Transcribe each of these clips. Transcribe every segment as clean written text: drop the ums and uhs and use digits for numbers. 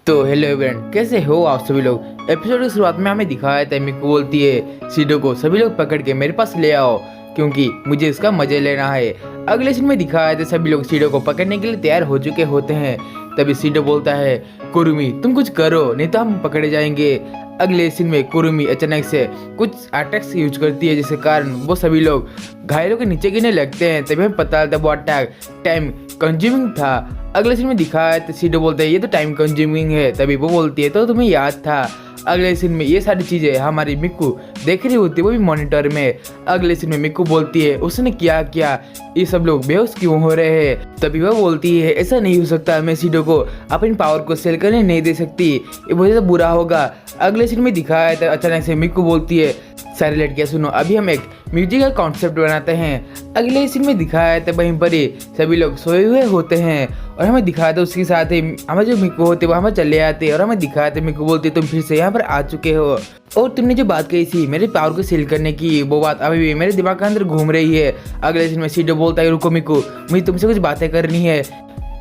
तो hello everyone, कैसे हो आप सभी लोग। एपिसोड की शुरुआत में हमें दिखाया था मिकू बोलती है सीडो को सभी लोग पकड़ के मेरे पास ले आओ क्योंकि मुझे इसका मजे लेना है। अगले सीन में दिखाया था सभी लोग सीडो को पकड़ने के लिए तैयार हो चुके होते हैं। तभी सीडो बोलता है कुरुमी तुम कुछ करो नहीं तो हम पकड़े जाएंगे। अगले सीन में कुरुमी अचानक से कुछ अटैक्स यूज करती है जिसके कारण वो सभी लोग घायलों के नीचे गिरने लगते हैं। तभी हमें पता चलता है वो अटैक टाइम कंज्यूमिंग था। अगले सीन में दिखाया है तो सीडो बोलते हैं ये तो टाइम कंज्यूमिंग है। तभी वो बोलती है तो तुम्हें याद था। अगले सीन में ये सारी चीज़ें हमारी मिक्कू देख रही होती है, वो भी मॉनिटर में। अगले सीन में मिक्कू बोलती है उसने क्या किया, ये सब लोग बेहोश क्यों हो रहे हैं। तभी वह बोलती है ऐसा नहीं हो सकता, मैं सीडो को अपनी पावर को सेल करने नहीं दे सकती, ये बहुत ज़्यादा बुरा होगा। अगले सीन में दिखाया है तो अचानक से मिक्कू बोलती है सारी लड़कियाँ सुनो, अभी हम एक म्यूजिक का कॉन्सेप्ट बनाते हैं। अगले सीन में दिखाया है तो वहीं पर ही सभी लोग सोए हुए होते हैं और हमें दिखाया था उसके साथ ही हमें जो मिक्कू होते वो हमें चले आते हैं और हमें दिखाया था मिक्कू बोलती तुम फिर से यहाँ पर आ चुके हो और तुमने जो बात कही थी मेरे पावर को सील करने की, वो बात अभी भी मेरे दिमाग के अंदर घूम रही है। अगले सीन में सीडो बोलता है रुको मिक्कू, मुझे तुमसे कुछ बातें करनी है।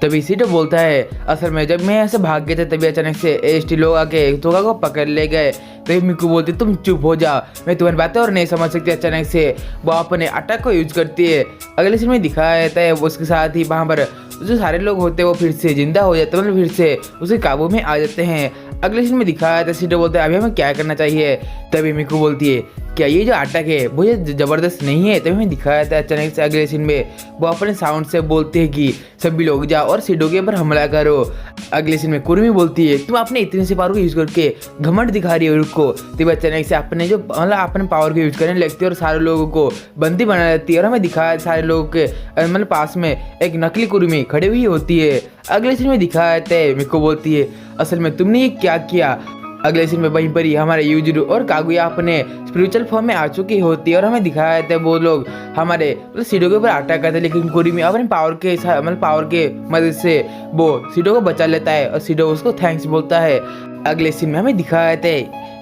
तभी सीडो बोलता है असल में जब मैं यहाँ से भाग गया था तभी अचानक से एसटी लोग आके तोका को पकड़ ले गए। तभी मिक्कू बोलती तुम चुप हो जाओ, मैं तुम्हारी बातें और नहीं समझ सकती। अचानक से वो अपने अटैक को यूज करती है। अगले सीन में दिखाया जाता है उसके साथ ही वहाँ पर जो सारे लोग होते हैं वो फिर से जिंदा हो जाते हैं, मतलब फिर से उसके काबू में आ जाते हैं। अगले सीन में दिखाया था सीडो बोलता है अभी हमें क्या करना चाहिए। तभी मिक्कू बोलती है क्या ये जो अटैक है वो ये ज़बरदस्त नहीं है। तभी हमें दिखाया था अचानक से अगले सीन में वो अपने साउंड से बोलते हैं कि सभी लोग जाओ और सीडो के ऊपर हमला करो। अगले सीन में कुरुमी बोलती है तुम अपने इतने से पावर को यूज करके घमंड दिखा रही हो रुको। तभी अचानक से अपने जो मतलब अपने पावर को यूज करने लगती है और सारे लोगों को बंदी बना देती है और हमें दिखाया सारे लोगों के मतलब पास में एक नकली कुरुमी खड़ी हुई होती है। अगले सीन में दिखाया है मिक्को बोलती है असल में तुमने ये क्या किया। अगले सीन में वहीं पर ही हमारे यूजुरु और कागुया अपने स्पिरिचुअल फॉर्म में आ चुकी होती है और हमें दिखाया था वो लोग हमारे मतलब सीडो के ऊपर अटैक करते हैं, लेकिन कुरुमी अपने पावर के मतलब पावर के मदद से वो सीडो को बचा लेता है और सीडो उसको थैंक्स बोलता है। अगले सीन में हमें दिखाया था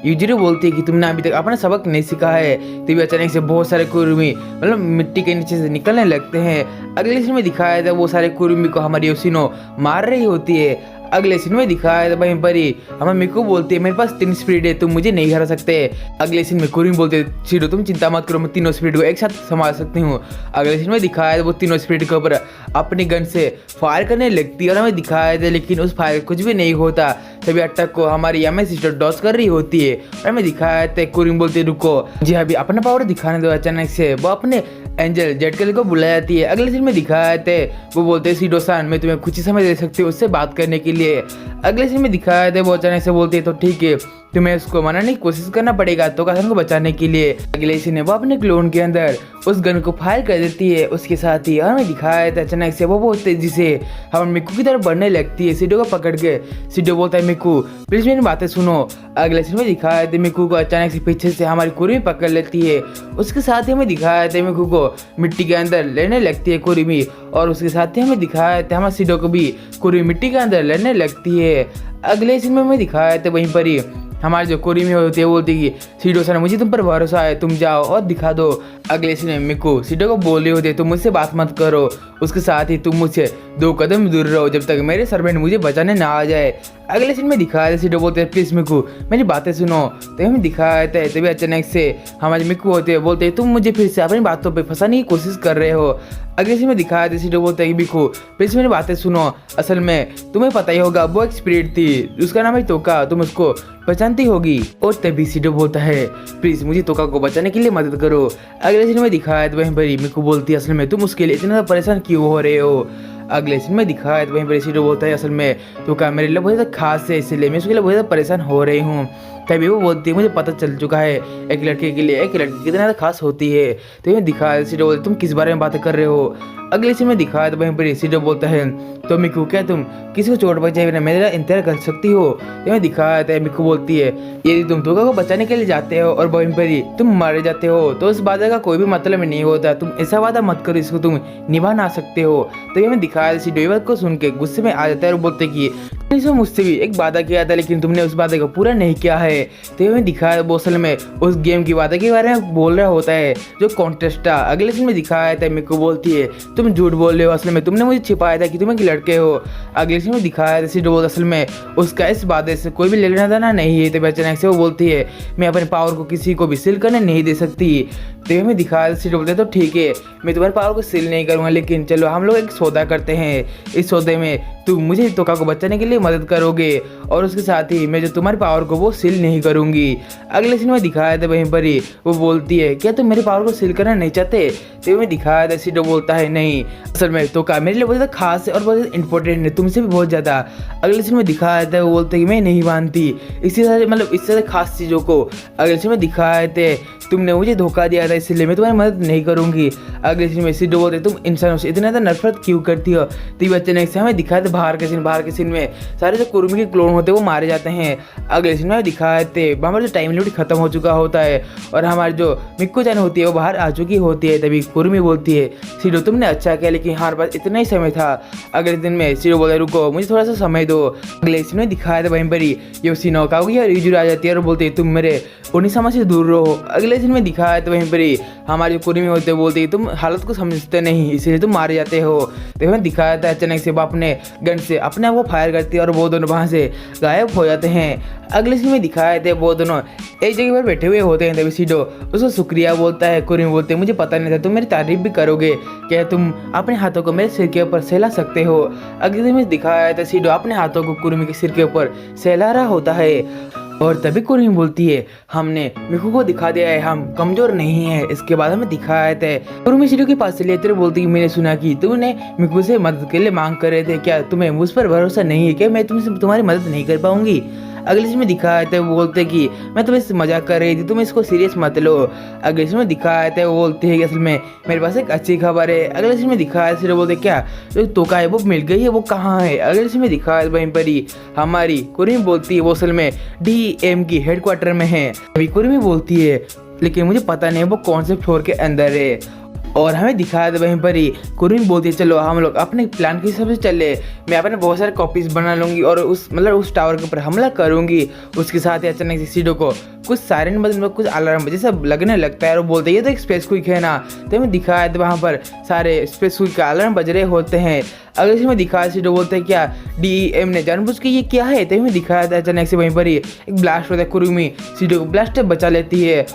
यूजुरु बोलती है कि तुमने अभी तक अपना सबक नहीं सीखा है। तभी अचानक से बहुत सारे कुरुमी मतलब मिट्टी के नीचे से निकलने लगते हैं। अगले सीन में दिखाया था वो सारे कुरुमी को हमारी योशिनो मार रही होती है। अगले सीन में दिखाया था वहीं पर ही हमें मिक्कू बोलती है मेरे पास 3 स्पिरिट है, तुम मुझे नहीं हरा सकते। अगले सीन में कुरुमी बोलते है सीडो तुम चिंता मत करो, मैं तीनों स्पिरिट को एक साथ संभाल सकती हूँ। अगले सीन में दिखाया था वो तीनों स्पिरिट के ऊपर अपनी गन से फायर करने लगती है और हमें दिखाया था लेकिन उस फायर कुछ भी नहीं होता। तभी अटैक को हमारी यमे सिस्टर डॉस कर रही होती है और हमें दिखाया था कुरुमी बोलती है रुको जी अभी अपना पावर दिखाने दो। अचानक से वो अपने एंजल जेड कलर को बुला जाती है। अगले सीन में दिखाया थे वो बोलते हैं सीडो सान मैं तुम्हें कुछ ही समय दे सकती हूँ उससे बात करने के लिए। अगले सीन में दिखाया थे वो अचानक से बोलती है तो ठीक है तुम्हें उसको मनाने की कोशिश करना पड़ेगा तो कासन को बचाने के लिए। अगले सीन में वो अपने क्लोन के अंदर उस गन को फायर कर देती है उसके साथ ही और हमें दिखाया था अचानक से वो बहुत तेजी से हम मिक्कू की तरफ बढ़ने लगती है। सीडो को पकड़ के सीडो बोलता है मिक्कू प्लीज मेरी बातें सुनो। अगले सीन में दिखाया था मिक्कू को अचानक से पीछे से हमारी कुरुमी पकड़ लेती है। उसके साथ ही हमें दिखाया था मिक्कू को मिट्टी के अंदर लेने लगती है कुरुमी और उसके साथ ही हमें दिखाया था हमारे सीडो को भी कुरुमी मिट्टी के अंदर लेने लगती है। अगले सीन में हमें दिखाया था वहीं पर ही हमारी जो कुरुमी होती है वो बोलती है कि सीडो सन मुझे तुम पर भरोसा है, तुम जाओ और दिखा दो। अगले सीन में मिक्कू सीडो को बोल रही होती है तुम मुझसे बात मत करो, उसके साथ ही तुम मुझसे 2 कदम दूर रहो जब तक मेरे सर्वेंट मुझे बचाने ना आ जाए। अगले सीन में दिखाया था सीडो बोलते हैं प्लीज मिक्कू मेरी बातें सुनो। तो हमें दिखाया था तभी अचानक से हमारे मिक्कू होते हैं बोलते हैं तुम मुझे फिर से अपनी बातों पर फंसाने की कोशिश कर रहे हो। अगले सीन में दिखाया था सीडो बोलते हैं मिक्कू प्लीज मेरी बातें सुनो, असल में तुम्हें पता ही होगा वो एक स्पिरिट थी उसका नाम है तोका, तुम उसको पहचानती होगी। और तभी सीडो बोलता है प्लीज मुझे तोका को बचाने के लिए मदद करो। अगले सीन में दिखाया था वहीं पर मिक्कू बोलती है असल में तुम उसके लिए इतना परेशान क्यों हो रहे हो। अगले सीन में दिखाया तो वहीं पर सीडो बोलता है असल में तो क्या मेरे लिए बहुत ज़्यादा खास है इसलिए मैं उसके लिए बहुत ज़्यादा परेशान हो रही हूँ। तभी वो बोलती है मुझे पता चल चुका है एक लड़के के लिए एक लड़की कितना ज़्यादा खास होती है। तो मैं दिखाया सीडो बोलते तुम किस बारे में बातें कर रहे हो। अगले सीन में दिखाया तो वहीं पर सीडो बोलता है तो मिक्कू क्या तुम किसी को चोट पहुंचाए बिना मेरा इंतजार कर सकती हो। तो मैं दिखाया था मिक्कू बोलती है यदि तुम तोका को बचाने के लिए जाते हो और वहीं पर ही तुम मारे जाते हो तो उस वादा का कोई भी मतलब नहीं होता, तुम ऐसा वादा मत करो इसको तुम निभा ना सकते हो। तो ये मैं दिखाया सीडो ये बात को सुन के गुस्से में आ जाता है और बोलते कि इसमें मुझसे भी एक वादा किया था लेकिन तुमने उस वादे को पूरा नहीं किया है। तो हमें दिखाया वो असल में उस गेम की वादे के बारे में बोल रहा होता है जो कॉन्टेस्ट था। अगले सीन में दिखाया था मेरे को बोलती है तुम झूठ बोल रहे हो, असल में तुमने मुझे छिपाया था कि तुम एक लड़के हो। अगले सीन में दिखाया था सीडो बोलता असल में उसका इस वादे से कोई भी लेना देना नहीं है। तो अचानक से वो बोलती है मैं अपने पावर को किसी को भी सील करने नहीं दे सकती। तो हमें दिखाया सीडो बोलते तो ठीक है मैं तुम्हारे पावर को सील नहीं करूँगा, लेकिन चलो हम लोग एक सौदा करते हैं। इस सौदे में तुम मुझे तोका को बचाने के लिए मदद करोगे और उसके साथ ही मैं जो तुम्हारी पावर को वो सील नहीं करूँगी। अगले सीन में दिखाया था वहीं पर ही वो बोलती है क्या तुम मेरे पावर को सील करना नहीं चाहते। तो में दिखाया था सीडो बोलता है नहीं असल में तोका मेरे लिए बहुत ज़्यादा खास है और बहुत इंपॉर्टेंट है, तुमसे भी बहुत ज़्यादा। अगले सीन में दिखाया था वो बोलते कि मैं नहीं मानती इसी तरह मतलब इससे ज़्यादा खास चीज़ों को। अगले सीन में दिखाया थे तुमने मुझे धोखा दिया था इसलिए मैं तुम्हारी मदद नहीं करूँगी। अगले सीन में सीडो बोलते तुम इंसानों से इतना ज़्यादा नफरत क्यों करती हो। तो अचानक से हमें दिखाया था बाहर के सीन में सारे जो कुरुमी के क्लोन होते हैं वो मारे जाते हैं। अगले सीन में दिखाए थे हमारा जो टाइम लिमिट खत्म हो चुका होता है और हमारी जो मिक्को जान होती है वो बाहर आ चुकी होती है। तभी कुरुमी बोलती है सीडो तुमने अच्छा किया लेकिन हमारे पास इतना ही समय था। अगले दिन में सीडो बोलता है रुको मुझे थोड़ा सा समय दो। अगले सीन में दिखाया था वहीं पर ही योशिनो काओगी और यूजुर आ जाती है और बोलते तुम मेरे उन्हीं समझ से दूर रहो। अगले दिन में दिखाया था वहीं पर ही हमारे जो कुरुमी होते हैं बोलते तुम हालत को समझते नहीं इसीलिए तुम मारे जाते हो। तो हमें दिखाया था अचानक से वो अपने गन से अपने आप को फायर करती है और वो दोनों वहाँ से गायब हो जाते हैं। अगले सीन में दिखाए थे वो दोनों एक जगह पर बैठे हुए होते हैं। तभी सीडो उसको शुक्रिया बोलता है, कुरुमी बोलते हैं मुझे पता नहीं था तुम मेरी तारीफ भी करोगे, क्या तुम अपने हाथों को मेरे सिर के ऊपर सहला सकते हो। अगले दिन में दिखाया था सीडो अपने हाथों को कुरुमी के सिर के ऊपर सहला रहा होता है और तभी कुरुमी बोलती है हमने मिकू को दिखा दिया है हम कमजोर नहीं है। इसके बाद हमें दिखाया था कुरुमी सीडो के पास चली आती है बोलती है मैंने सुना कि तुमने मिकू से मदद के लिए मांग कर रहे थे, क्या तुम्हें मुझ पर भरोसा नहीं है क्या मैं तुमसे तुम्हारी मदद नहीं कर पाऊंगी। अगले सीन में दिखाया था वो बोलते कि मैं तुम्हें इससे मजाक कर रही थी तुम इसको सीरियस मत लो। अगले सीन में दिखाया था वो बोलते हैं कि असल में मेरे पास एक अच्छी खबर है। अगले सीन में दिखाया था बोलते क्या जो तोका है वो मिल गई है वो कहाँ है। अगले सीन में दिखाया वहीं पर ही हमारी कुरुमी बोलती है वो असल में DEM की हेडक्वार्टर में है। अभी कुरुमी बोलती है लेकिन मुझे पता नहीं वो कौन से फ्लोर के अंदर है। और हमें दिखाया था वहीं पर ही कुरुमी बोलती है चलो हम लोग अपने प्लान के हिसाब से चले, मैं अपने बहुत सारे कॉपीज बना लूँगी और उस टावर के ऊपर हमला करूँगी। उसके साथ ही अचानक से सीडो को कुछ सायरन मतलब कुछ अलार्म जैसा लगने लगता है और बोलते ये तो एक स्पेस क्विक है ना। तो हमें दिखाया था वहाँ पर सारे स्पेस क्विक का अलार्म बज रहे होते हैं। अगले इसमें दिखाया सीडो बोलते हैं क्या DEM ने जानबूझ के ये क्या है। तो हमें दिखाया था अचानक से वहीं पर ही एक ब्लास्ट होता है, कुरुमी सीडो को ब्लास्ट बचा लेती है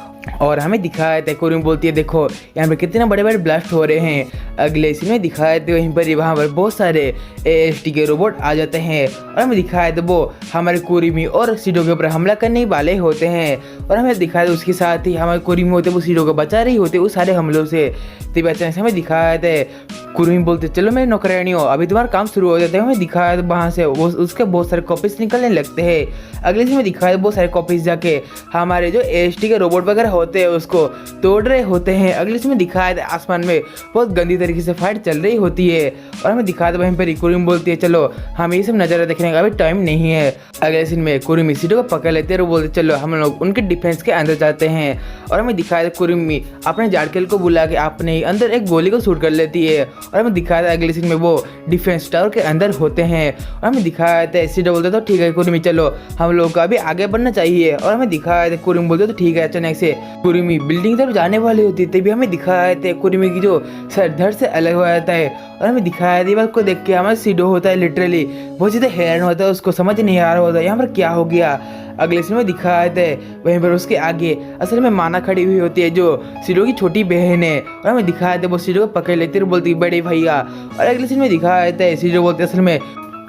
और हमें दिखाया था कुरुमी बोलती है देखो यहाँ पे कितने बड़े बड़े ब्लास्ट हो रहे हैं। अगले सीन में दिखाया था वहीं पर ही वहाँ पर बहुत सारे AST के रोबोट आ जाते हैं और हमें दिखाया था वो हमारे कुरुमी और सीडो के ऊपर हमला करने वाले होते हैं। और हमें दिखाया था उसके साथ ही हमारे कुरुमी होते वो सीडो को बचा रही होते उस सारे हमलों से। तभी अचानक से हमें दिखाया था कुरुमी बोलते चलो मेरे नौकरानी हो अभी तुम्हारा काम शुरू हो जाता है। हमें दिखाया था वहाँ से वो उसके बहुत सारे कॉपीज निकलने लगते हैं। अगले सीन में दिखाया बहुत सारे कॉपीज जाके हमारे जो AST के रोबोट वगैरह होते हैं उसको तोड़ रहे होते हैं। अगले सीन में दिखाया था आसमान में बहुत गंदी तरीके से फाइट चल रही होती है और हमें दिखाया था वहीं पर कुरुमी बोलती है चलो हम ये सब नज़ारा देखने का अभी टाइम नहीं है। अगले सीन में कुरुमी सीडो को पकड़ लेते हैं और बोलते चलो हम लोग उनके डिफेंस के अंदर जाते हैं। और हमें दिखाया था कुरुमी अपने जाड़केल को बुला के अपने अंदर एक गोली को शूट कर लेती है और हमें दिखाया था अगले सीन में वो डिफेंस टावर के अंदर होते हैं। और हमें दिखाया था सीडो बोलते तो ठीक है कुरुमी चलो हम लोग को अभी आगे बढ़ना चाहिए। और हमें दिखाया था कुरुमी बोलते तो ठीक है। अचानक से कुरुमी बिल्डिंग तरफ जाने वाली होती है तभी हमें दिखाया था कुरुमी की जो सर धड़ से अलग हो जाता है और हमें दिखाया दीवार को देख के हमारा सीडो होता है लिटरली बहुत ज़्यादा हैरान होता है, उसको समझ नहीं आ रहा होता है यहाँ पर क्या हो गया। अगले सीन में दिखाया था वहीं पर उसके आगे असल में माना खड़ी हुई होती है जो सीडो की छोटी बहन है और हमें दिखाया था वो सीडो को पकड़ लेती है बोलती बड़े भैया। और अगले सीन में दिखाया था सीडो बोलते असल में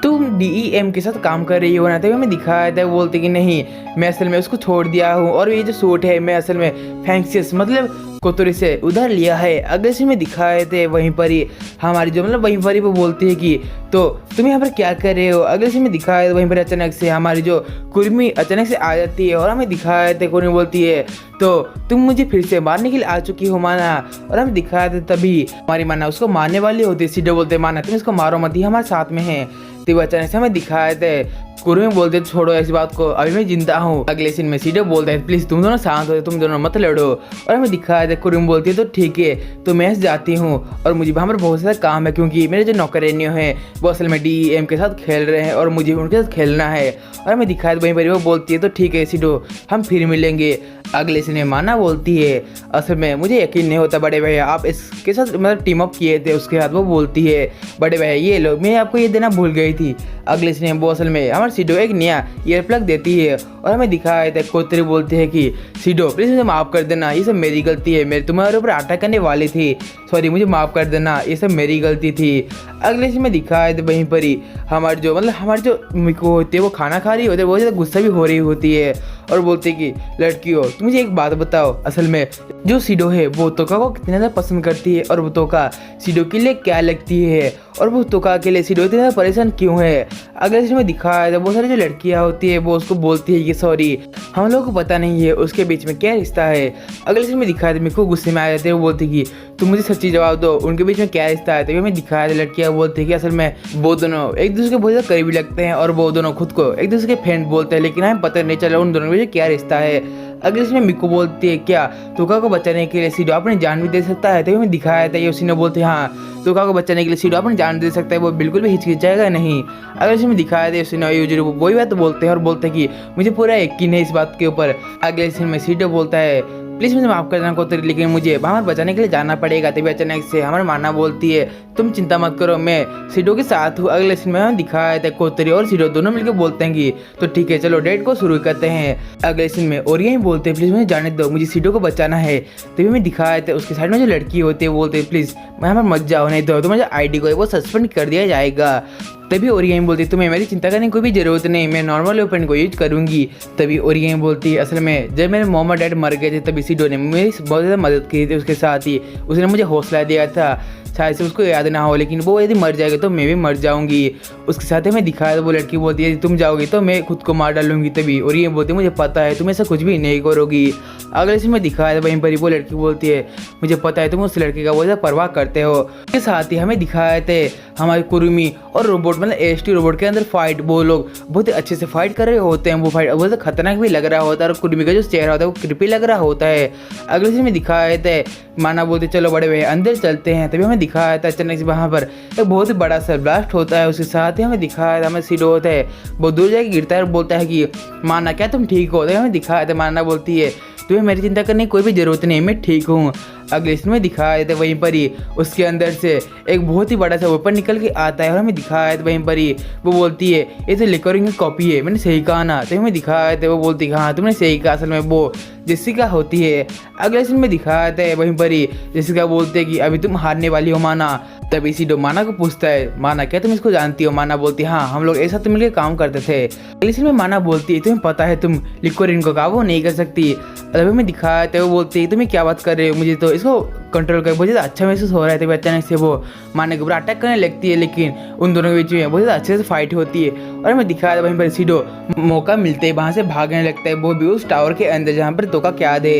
तुम DEM के साथ काम कर रही हो ना। तभी हमें दिखाया था बोलते कि नहीं मैं असल में उसको छोड़ दिया हूँ और ये जो सूट है मैं असल में फैंक्सियस मतलब कोतुरी से उधार लिया है। अगले सीन में दिखाए थे वहीं पर ही हमारी जो मतलब वहीं पर ही वो बोलती है कि तो तुम यहाँ पर क्या कर रहे हो। अगले सीन में दिखाया वहीं पर अचानक से हमारी जो कुरुमी अचानक से आ जाती है और हमें दिखाया था कुरुमी बोलती है तो तुम मुझे फिर से मारने के लिए आ चुकी हो माना। और हमें दिखाया था तभी हमारी माना उसको मारने वाली होती है। सीडो बोलते माना तुम इसको मारो मत, ये हमारे साथ में है। तो अचानक से हमें दिखाया था कुरुमी बोलते हैं छोड़ो ऐसी बात को, अभी मैं जिंदा हूँ। अगले सीन में सीडो बोलता है प्लीज तुम दोनों शांत हो, तुम दोनों मत लड़ो। और हमें दिखाया था कुरुमी बोलती है तो ठीक है, तो मैं जाती हूँ और मुझे वहाँ पर बहुत सारा काम है क्योंकि मेरे जो नौकरानियों हैं वो असल में DEM के साथ खेल रहे हैं और मुझे उनके साथ खेलना है। और हमें दिखाया वहीं पर वो बोलती है तो ठीक है सीडो, हम फिर मिलेंगे। अगले सीन में माना बोलती है असल में मुझे यकीन नहीं होता बड़े भैया आप इसके साथ मतलब टीम अप किए थे। उसके बाद वो बोलती है बड़े भैया ये लो, मैं आपको ये देना भूल गई थी। अगले सीन में वो असल में हमारे सीडो एक नया ईयर प्लग देती है और हमें दिखाया था कोतरी बोलती है कि सीडो प्लीज़ मुझे माफ़ कर देना, ये सब मेरी गलती है, मैं तुम्हारे ऊपर अटैक करने वाली थी, सॉरी मुझे माफ़ कर देना, ये सब मेरी गलती थी। अगले सीन में दिखाया था वहीं पर ही हमारे जो मिको होती है वो खाना खा रही होती है, बहुत ज़्यादा गुस्सा भी हो रही होती है और बोलते कि लड़कियों तुम मुझे एक बात बताओ, असल में जो सीडो है वो तोका को कितना ज़्यादा पसंद करती है और वो तोका सीडो के लिए क्या लगती है और वो तोका के लिए सीडो इतना ज़्यादा परेशान क्यों है। अगले सीन में दिखाया था बहुत सारी जो लड़कियाँ होती है वो उसको बोलती है कि सॉरी हम लोगों को पता नहीं है उसके बीच में क्या रिश्ता है। अगले सीन में दिखाया था मिको गुस्से में आ जाते हैं, वो बोलती कि तुम मुझे सच्ची जवाब दो उनके बीच में क्या रिश्ता है। तभी हमें दिखाया था लड़कियाँ बोलती है कि असल में वो दोनों एक दूसरे के बहुत ज़्यादा करीबी लगते हैं और वो दोनों खुद को एक दूसरे के फ्रेंड बोलते हैं, लेकिन हमें पता नहीं चला उन दोनों के बीच क्या रिश्ता है। अगले इसमें मिको बोलती है क्या तोका को बचाने के लिए सीडो अपनी जान भी दे सकता है। तभी हमें दिखाया था ये उसी ने बोलते हैं हाँ तोका को बचाने के लिए सीडो अपनी जान दे सकता है, वो बिल्कुल भी हिचकिचाएगा नहीं। अगर इसमें दिखाया था उसी ने यूजर वही बात बोलते हैं और बोलते हैं कि मुझे पूरा यकीन है इस बात के ऊपर। अगले सीन में सीडो बोलता है प्लीज़ मुझे माफ़ कर देना कोतरी, लेकिन मुझे वहाँ बचाने के लिए जाना पड़ेगा। तभी अचानक से हमारे माना बोलती है तुम चिंता मत करो मैं सीडो के साथ हूँ। अगले सीन में हमें दिखाया था कोतरी और सीडो दोनों मिलकर बोलते हैं कि तो ठीक है चलो डेट को शुरू करते हैं। अगले सीन में ओरिया ही बोलते हैं प्लीज़ मुझे जाने दो, मुझे सीडो को बचाना है। तभी हमें दिखाया था उसके साइड में जो लड़की होती है वो बोलते हैं प्लीज़ मैं हमारे मत जाओ, नहीं तो मुझे ID को वो सस्पेंड कर दिया जाएगा। तभी ओरियन बोलती तुम्हें मेरी चिंता करने की कोई भी ज़रूरत नहीं, मैं नॉर्मल वेपन को यूज करूँगी। तभी ओरियन बोलती असल में जब मेरे मॉम और डैड मर गए थे तभी सीडो ने मेरी बहुत ज़्यादा मदद की थी, उसके साथ ही उसने मुझे हौसला दिया था, शायद से उसको याद ना हो लेकिन वो यदि मर जाएगा तो मैं भी मर जाऊंगी। उसके साथ ही मैं दिखाया वो लड़की बोलती है यदि तुम जाओगी तो मैं खुद को मार डालूंगी। तभी और ये बोलती है मुझे पता है तुम ऐसा कुछ भी नहीं करोगी। अगले सीन में दिखाया वहीं पर ही वो लड़की बोलती है मुझे पता है तुम उस लड़के का बहुत ज़्यादा परवाह करते हो। उसके साथ ही हमें दिखाए थे हमारे कुरुमी और रोबोट मतलब AST रोबोट के अंदर फाइट, वो लोग बहुत ही अच्छे से फाइट कर रहे होते हैं। वो फाइट बहुत खतरनाक भी लग रहा होता है और कुरुमी का जो चेहरा होता है वो क्रिपी लग रहा होता है। अगले सीन में दिखाए थे माना बोलते चलो बड़े भैया अंदर चलते हैं। तभी हमें दिखाया था अचानक से वहाँ पर एक बहुत ही बड़ा सा ब्लास्ट होता है। उसके साथ ही हमें दिखाया था हमें सीडो होता है बहुत दूर जाके गिरता है और बोलता है कि माना क्या तुम ठीक हो। तो हमें दिखाया था माना बोलती है तुम्हें मेरी चिंता करने की कोई भी ज़रूरत नहीं, मैं ठीक हूँ। अगले सीन में दिखाया था वहीं पर ही उसके अंदर से एक बहुत ही बड़ा सा वेपन निकल के आता है और हमें दिखाया था वहीं पर ही वो बोलती है ये तो लिकोरिंग की कॉपी है, मैंने सही कहा ना। तो हमें दिखाया था वो बोलती है हाँ तुमने सही कहा, असल में वो जेसिका होती है। अगले सीन में दिखाया था वहीं पर ही जेसिका बोलते हैं कि अभी तुम हारने वाली हो माना। तभी सीडो माना को पूछता है माना क्या तुम इसको जानती हो। माना बोलती है हाँ हम लोग एक साथ मिलकर काम करते थे। अगले सीन में माना बोलती है तुम्हें पता है तुम लिकोरिन को काबू नहीं कर सकती। तभी हमें दिखाया था वो बोलती है तुम्हें क्या बात कर रहे हो, मुझे तो इसको कंट्रोल कर बहुत ज़्यादा अच्छा महसूस हो रहा है। तभी अचानक से वो माने के ऊपर अटैक करने लगती है लेकिन उन दोनों के बीच में बहुत ज़्यादा अच्छे से फाइट होती है। और हमें दिखाया था वहीं पर सीडो मौका मिलते ही वहाँ से भागने लगता है, वो भी उस टावर के अंदर जहाँ पर तोका क्या दे।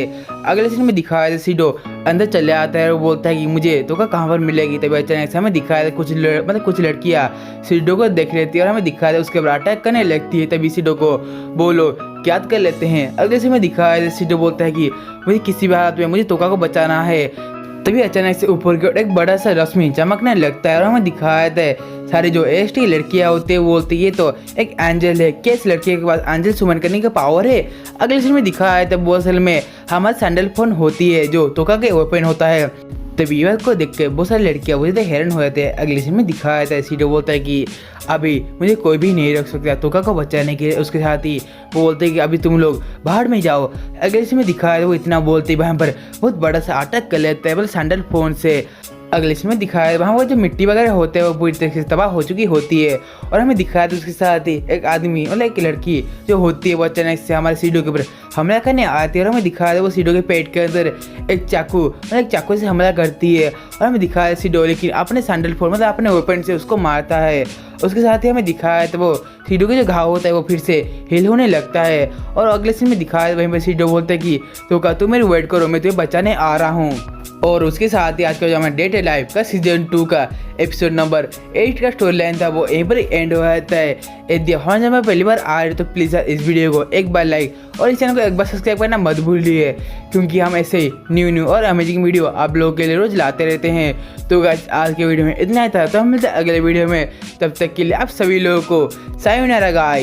अगले सीन में दिखाया था सीडो अंदर चले आता है और बोलता है कि मुझे तोका कहाँ पर मिलेगी। तभी अचानक से हमें दिखाया था कुछ लड़कियाँ सीडो को देख लेती है और हमें दिखाया था उसके ऊपर अटैक करने लगती है। तभी सीडो को वो लोग याद कर लेते हैं। अगले से में दिखाया था सीडो बोलता है कि मुझे किसी भी हालत में मुझे तोका को बचाना है। तभी अचानक से ऊपर की ओर एक बड़ा सा रश्मि चमकने लगता है और हमें दिखाया था सारी जो AST लड़कियां होती है वो बोलती है ये तो एक एंजल है, क्या इस लड़की के पास एंजल सुमन करने का पावर है। अगले सीन में दिखाया था वो असल में हमारे सैंडल फोन होती है जो तोका के ओपन होता है। तभी युवा को देख के बहुत सारी लड़कियां वो हैरान हो जाते हैं। अगले सीन में दिखाया था सीडो बोलता है कि अभी मुझे कोई भी नहीं रख सकता तोका को बचाने के लिए। उसके साथ ही वो बोलते हैं कि अभी तुम लोग बाहर में जाओ। अगले सीन में दिखाया था वो इतना बोलते वहाँ पर बहुत बड़ा सा अटैक कर लेता है मतलब सैंडल फोन से। अगले सीन में दिखाया है वहाँ वो जो मिट्टी वगैरह होते हैं वो पूरी तरीके से तबाह हो चुकी होती है। और हमें दिखाया था उसके साथ ही एक आदमी मतलब एक लड़की जो होती है वो अचानक से हमारे सीडो के ऊपर हमला करने आती है और हमें दिखाया था वो सीडो के पेट के अंदर एक चाकू से हमला करती है। और हमें दिखाया सीडो लेकिन अपने सैंडल फोन मतलब अपने वेपन से उसको मारता है। उसके साथ ही हमें दिखाया था वो सीडो के जो घाव होता है वो फिर से हिल होने लगता है। और अगले सीन में दिखाया वहीं पर सीडो बोलता है कि तो का तुम मेरी वेट करो मैं तुम्हें बचाने आ रहा हूँ। और उसके साथ ही आज का जो हमारा डेट है लाइफ का सीजन 2 का एपिसोड नंबर 8 का स्टोरी लाइन था वो यहीं पर एंड हो जाता है। यदि हाँ जब मैं पहली बार आ रहे हो तो प्लीज़ यार इस वीडियो को एक बार लाइक और इस चैनल को एक बार सब्सक्राइब करना मत भूलिए, क्योंकि हम ऐसे ही न्यू और अमेजिंग वीडियो आप लोगों के लिए रोज लाते रहते हैं। तो गाइस आज के वीडियो में इतना ही था, तो हम मिलते हैं अगले वीडियो में। तब तक के लिए आप सभी लोगों को सायोनारा गाइस।